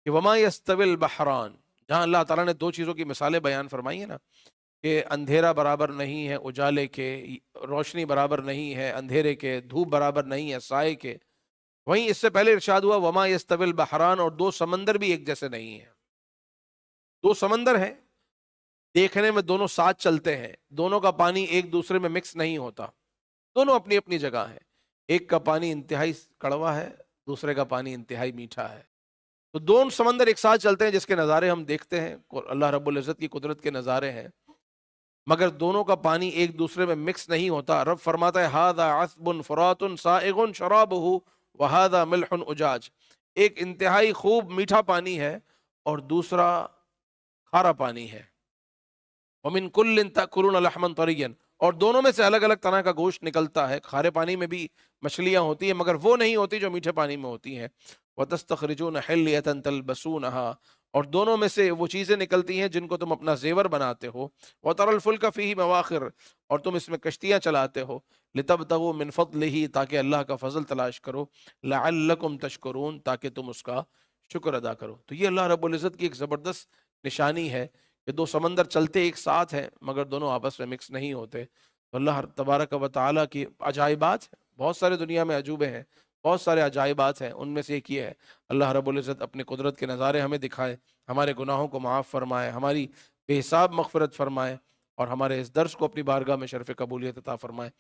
کہ وما یستوی البحران، جہاں اللہ تعالیٰ نے دو چیزوں کی مثالیں بیان فرمائی ہیں نا، کہ اندھیرا برابر نہیں ہے اجالے کے، روشنی برابر نہیں ہے اندھیرے کے، دھوپ برابر نہیں ہے سائے کے، وہیں اس سے پہلے ارشاد ہوا وما یستوی البحران، اور دو سمندر بھی ایک جیسے نہیں ہیں۔ دو سمندر ہیں، دیکھنے میں دونوں ساتھ چلتے ہیں، دونوں کا پانی ایک دوسرے میں مکس نہیں ہوتا، دونوں اپنی اپنی جگہ ہیں، ایک کا پانی انتہائی کڑوا ہے، دوسرے کا پانی انتہائی میٹھا ہے۔ تو دونوں سمندر ایک ساتھ چلتے ہیں، جس کے نظارے ہم دیکھتے ہیں، اللہ رب العزت کی قدرت کے نظارے ہیں، مگر دونوں کا پانی ایک دوسرے میں مکس نہیں ہوتا۔ رب فرماتا ہے ھذا عذب فرات سائغ شرابہ وھذا ملح اجاج، ایک انتہائی خوب میٹھا پانی ہے اور دوسرا کھارا پانی ہے۔ ومن کل تأکلون لحما طریا، اور دونوں میں سے الگ الگ طرح کا گوشت نکلتا ہے، کھارے پانی میں بھی مچھلیاں ہوتی ہیں مگر وہ نہیں ہوتی جو میٹھے پانی میں ہوتی ہیں۔ وتستخرجون حلیۃ تلبسونها، اور دونوں میں سے وہ چیزیں نکلتی ہیں جن کو تم اپنا زیور بناتے ہو۔ وترى الفلک فیہ مواخر، اور تم اس میں کشتیاں چلاتے ہو۔ لتبتغوا من فضلہ، تاکہ اللہ کا فضل تلاش کرو۔ لعلکم تشکرون، تاکہ تم اس کا شکر ادا کرو۔ تو یہ اللہ رب العزت کی ایک زبردست نشانی ہے کہ دو سمندر چلتے ایک ساتھ ہیں مگر دونوں آپس میں مکس نہیں ہوتے۔ تو اللہ تبارک و تعالیٰ کی عجائبات ہیں، بہت سارے دنیا میں عجوبے ہیں، بہت سارے عجائبات ہیں، ان میں سے ایک یہ ہے اللہ رب العزت اپنے قدرت کے نظارے ہمیں دکھائے، ہمارے گناہوں کو معاف فرمائے، ہماری بے حساب مغفرت فرمائے، اور ہمارے اس درس کو اپنی بارگاہ میں شرف قبولیت عطا فرمائے۔